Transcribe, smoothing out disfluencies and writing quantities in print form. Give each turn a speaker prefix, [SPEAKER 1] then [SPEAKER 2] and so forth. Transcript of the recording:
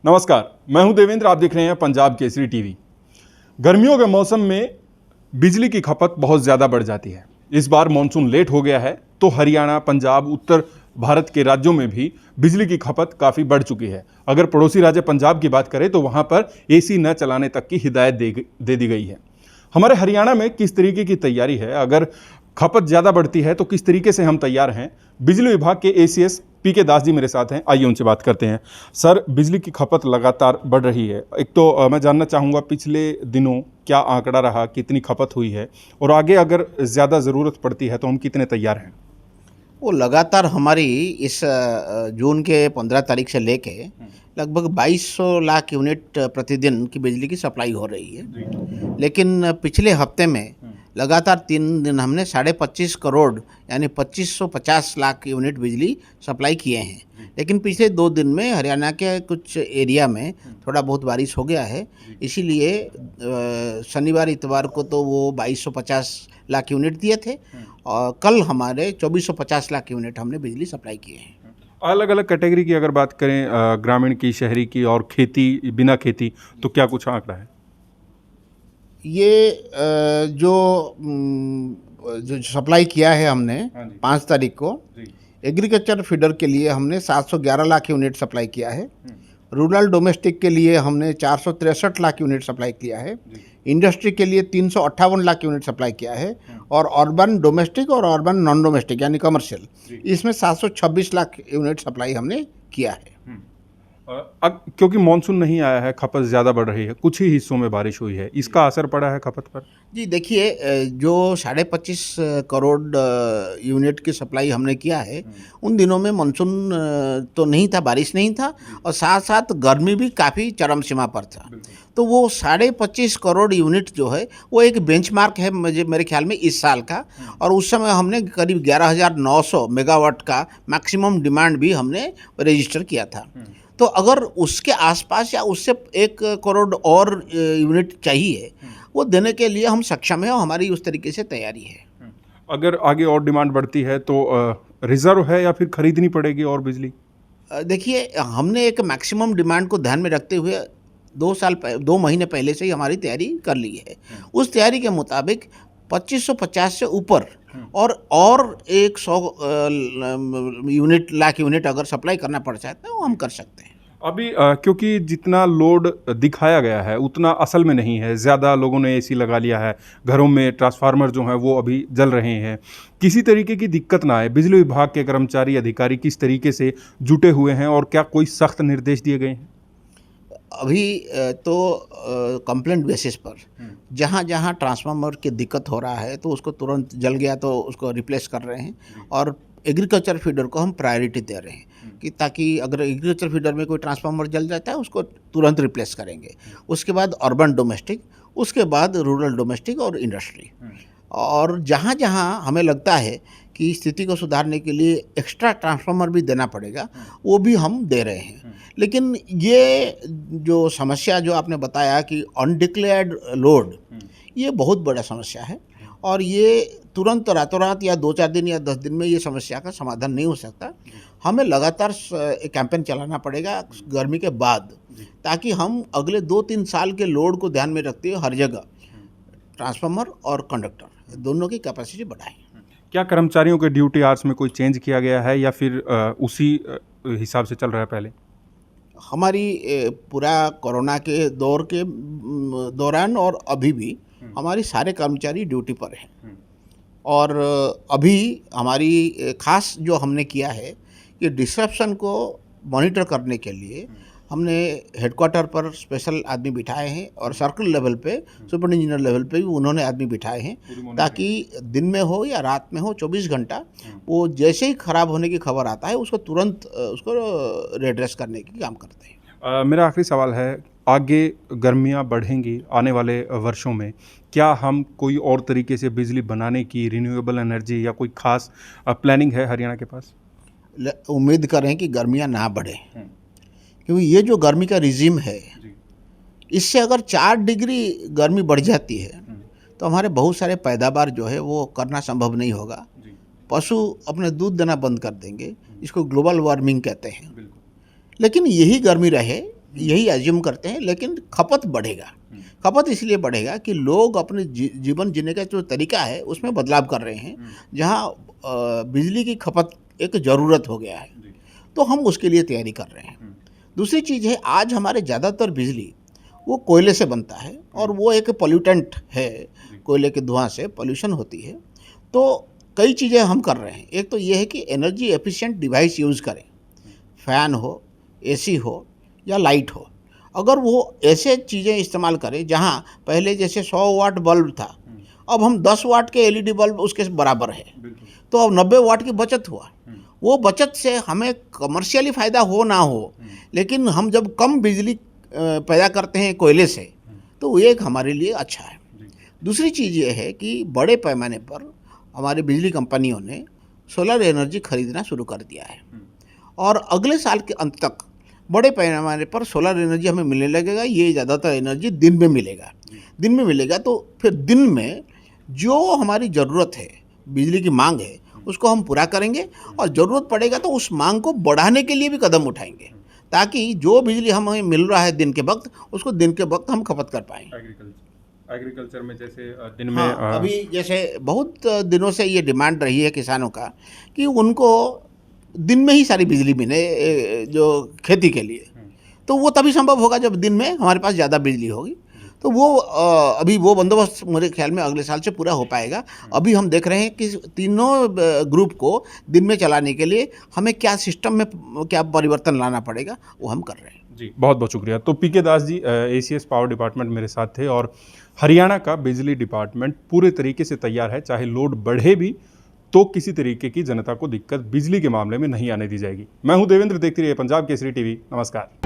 [SPEAKER 1] नमस्कार, मैं हूं देवेंद्र। आप देख रहे हैं पंजाब केसरी टीवी। गर्मियों के मौसम में बिजली की खपत बहुत ज़्यादा बढ़ जाती है। इस बार मानसून लेट हो गया है तो हरियाणा, पंजाब, उत्तर भारत के राज्यों में भी बिजली की खपत काफ़ी बढ़ चुकी है। अगर पड़ोसी राज्य पंजाब की बात करें तो वहाँ पर एसी न चलाने तक की हिदायत दे दी गई है। हमारे हरियाणा में किस तरीके की तैयारी है, अगर खपत ज़्यादा बढ़ती है तो किस तरीके से हम तैयार हैं? बिजली विभाग के एसीएस पीके दास जी मेरे साथ हैं, आइए उनसे बात करते हैं। सर, बिजली की खपत लगातार बढ़ रही है। एक तो मैं जानना चाहूँगा पिछले दिनों क्या आंकड़ा रहा, कितनी खपत हुई है और आगे अगर ज़्यादा ज़रूरत पड़ती है तो हम कितने तैयार हैं?
[SPEAKER 2] वो लगातार हमारी इस जून के 15 तारीख से लेके लगभग 2200 लाख यूनिट प्रतिदिन की बिजली की सप्लाई हो रही है। लेकिन पिछले हफ्ते में लगातार 3 दिन हमने 25.5 करोड़ यानी 2550 लाख यूनिट बिजली सप्लाई किए हैं। लेकिन पिछले 2 दिन में हरियाणा के कुछ एरिया में थोड़ा बहुत बारिश हो गया है, इसीलिए शनिवार इतवार को तो वो 2250 लाख यूनिट दिए थे और कल हमारे 2450 लाख यूनिट हमने बिजली सप्लाई किए हैं।
[SPEAKER 1] अलग अलग कैटेगरी की अगर बात करें, ग्रामीण की, शहरी की और खेती, बिना खेती, तो क्या कुछ आंकड़ा है?
[SPEAKER 2] ये जो सप्लाई किया है हमने
[SPEAKER 1] हाँ जी।
[SPEAKER 2] 5 तारीख को एग्रीकल्चर फीडर के लिए हमने 711 लाख यूनिट सप्लाई किया है। रूरल डोमेस्टिक के लिए हमने 463 लाख यूनिट सप्लाई किया है। इंडस्ट्री के लिए 358 लाख यूनिट सप्लाई किया है और अर्बन डोमेस्टिक और अर्बन नॉन डोमेस्टिक यानी कमर्शियल इसमें 726 लाख यूनिट सप्लाई हमने किया है।
[SPEAKER 1] अब क्योंकि मानसून नहीं आया है, खपत ज़्यादा बढ़ रही है, कुछ ही हिस्सों में बारिश हुई है, इसका असर पड़ा है खपत पर?
[SPEAKER 2] जी देखिए, जो 25.5 करोड़ यूनिट की सप्लाई हमने किया है, उन दिनों में मानसून तो नहीं था, बारिश नहीं था और साथ साथ गर्मी भी काफ़ी चरम सीमा पर था। तो वो 25.5 करोड़ यूनिट जो है वो एक बेंचमार्क है मेरे ख्याल में इस साल का। और उस समय हमने करीब 11,900 मेगावाट का मैक्सिमम डिमांड भी हमने रजिस्टर किया था। तो अगर उसके आसपास या उससे 1 करोड़ और यूनिट चाहिए, वो देने के लिए हम सक्षम हैं और हमारी उस तरीके से तैयारी है।
[SPEAKER 1] अगर आगे और डिमांड बढ़ती है तो रिजर्व है या फिर खरीदनी पड़ेगी और बिजली?
[SPEAKER 2] देखिए, हमने एक मैक्सिमम डिमांड को ध्यान में रखते हुए 2 महीने पहले से ही हमारी तैयारी कर ली है। उस तैयारी के मुताबिक 2550 से ऊपर और 100 लाख यूनिट अगर सप्लाई करना पड़ जाता है वो हम कर सकते हैं।
[SPEAKER 1] अभी क्योंकि जितना लोड दिखाया गया है उतना असल में नहीं है, ज़्यादा लोगों ने एसी लगा लिया है, घरों में ट्रांसफार्मर जो हैं वो अभी जल रहे हैं। किसी तरीके की दिक्कत ना आए, बिजली विभाग के कर्मचारी, अधिकारी किस तरीके से जुटे हुए हैं और क्या कोई सख्त निर्देश दिए गए हैं?
[SPEAKER 2] अभी तो कंप्लेंट बेसिस पर जहाँ जहाँ ट्रांसफार्मर की दिक्कत हो रहा है तो उसको तुरंत जल गया तो उसको रिप्लेस कर रहे हैं और एग्रीकल्चर फीडर को हम प्रायोरिटी दे रहे हैं कि ताकि अगर एग्रीकल्चर फीडर में कोई ट्रांसफार्मर जल जाता है उसको तुरंत रिप्लेस करेंगे। उसके बाद अर्बन डोमेस्टिक, उसके बाद रूरल डोमेस्टिक और इंडस्ट्री। और जहाँ जहाँ हमें लगता है कि स्थिति को सुधारने के लिए एक्स्ट्रा ट्रांसफार्मर भी देना पड़ेगा, वो भी हम दे रहे हैं। लेकिन ये जो समस्या जो आपने बताया कि अनडिक्लेयर्ड लोड, ये बहुत बड़ा समस्या है और ये तुरंत रातों रात या 2-4 दिन या 10 दिन में ये समस्या का समाधान नहीं हो सकता। हमें लगातार एक कैंपेन चलाना पड़ेगा गर्मी के बाद, ताकि हम अगले 2-3 साल के लोड को ध्यान में रखते हुए हर जगह ट्रांसफार्मर और कंडक्टर दोनों की कैपेसिटी बढ़ाएं।
[SPEAKER 1] क्या कर्मचारियों के ड्यूटी आवर्स में कोई चेंज किया गया है या फिर उसी हिसाब से चल रहा है पहले?
[SPEAKER 2] हमारी पूरा कोरोना के दौर के दौरान और अभी भी हमारी सारे कर्मचारी ड्यूटी पर हैं। और अभी हमारी खास जो हमने किया है कि डिस्रप्शन को मॉनिटर करने के लिए हमने हेडक्वार्टर पर स्पेशल आदमी बिठाए हैं और सर्कल लेवल पे, सुपर इंजीनियर लेवल पे भी उन्होंने आदमी बिठाए हैं ताकि दिन में हो या रात में हो 24 घंटा वो जैसे ही ख़राब होने की खबर आता है उसको तुरंत उसको रेड्रेस करने की काम करते हैं।
[SPEAKER 1] मेरा आखिरी सवाल है, आगे गर्मियां बढ़ेंगी आने वाले वर्षों में, क्या हम कोई और तरीके से बिजली बनाने की, रिन्यूएबल एनर्जी या कोई खास प्लानिंग है हरियाणा के पास?
[SPEAKER 2] उम्मीद करें कि गर्मियाँ ना बढ़े, क्योंकि ये जो गर्मी का रिजीम है इससे अगर 4 डिग्री गर्मी बढ़ जाती है तो हमारे बहुत सारे पैदावार जो है वो करना संभव नहीं होगा। पशु अपने दूध देना बंद कर देंगे, इसको ग्लोबल वार्मिंग कहते हैं। लेकिन यही गर्मी रहे यही एज्यूम करते हैं, लेकिन खपत बढ़ेगा। खपत इसलिए बढ़ेगा कि लोग अपने जीवन जीने का जो तरीका है उसमें बदलाव कर रहे हैं, जहाँ बिजली की खपत एक ज़रूरत हो गया है, तो हम उसके लिए तैयारी कर रहे हैं। दूसरी चीज़ है, आज हमारे ज़्यादातर बिजली वो कोयले से बनता है और वो एक पोल्यूटेंट है, कोयले के धुआं से पोल्यूशन होती है। तो कई चीज़ें हम कर रहे हैं। एक तो ये है कि एनर्जी एफिशिएंट डिवाइस यूज़ करें, फ़ैन हो, एसी हो या लाइट हो। अगर वो ऐसे चीज़ें इस्तेमाल करें जहाँ पहले जैसे 100 वाट बल्ब था, अब हम 10 वाट के एलईडी बल्ब उसके बराबर है, तो अब 90 वाट की बचत हुआ। वो बचत से हमें कमर्शियली फ़ायदा हो ना हो, लेकिन हम जब कम बिजली पैदा करते हैं कोयले से, तो ये एक हमारे लिए अच्छा है। दूसरी चीज़ ये है कि बड़े पैमाने पर हमारी बिजली कंपनियों ने सोलर एनर्जी खरीदना शुरू कर दिया है और अगले साल के अंत तक बड़े पैमाने पर सोलर एनर्जी हमें मिलने लगेगा। ये ज़्यादातर एनर्जी दिन में मिलेगा। दिन में मिलेगा तो फिर दिन में जो हमारी ज़रूरत है, बिजली की मांग है, उसको हम पूरा करेंगे और ज़रूरत पड़ेगा तो उस मांग को बढ़ाने के लिए भी कदम उठाएंगे, ताकि जो बिजली हमें मिल रहा है दिन के वक्त, उसको दिन के वक्त हम खपत कर पाएँ।
[SPEAKER 1] एग्रीकल्चर में जैसे दिन में
[SPEAKER 2] हाँ, अभी जैसे बहुत दिनों से ये डिमांड रही है किसानों का कि उनको दिन में ही सारी बिजली मिले जो खेती के लिए, तो वो तभी संभव होगा जब दिन में हमारे पास ज़्यादा बिजली होगी। तो वो अभी वो बंदोबस्त मेरे ख्याल में अगले साल से पूरा हो पाएगा। अभी हम देख रहे हैं कि तीनों ग्रुप को दिन में चलाने के लिए हमें क्या सिस्टम में क्या परिवर्तन लाना पड़ेगा, वो हम कर रहे हैं।
[SPEAKER 1] जी, बहुत बहुत शुक्रिया। तो पीके Das ji, ACS power department मेरे साथ थे और हरियाणा का बिजली डिपार्टमेंट पूरे तरीके से तैयार है। चाहे लोड बढ़े भी तो किसी तरीके की जनता को दिक्कत बिजली के मामले में नहीं आने दी जाएगी। मैं हूं देवेंद्र, देखते रहिए पंजाब केसरी टीवी। नमस्कार।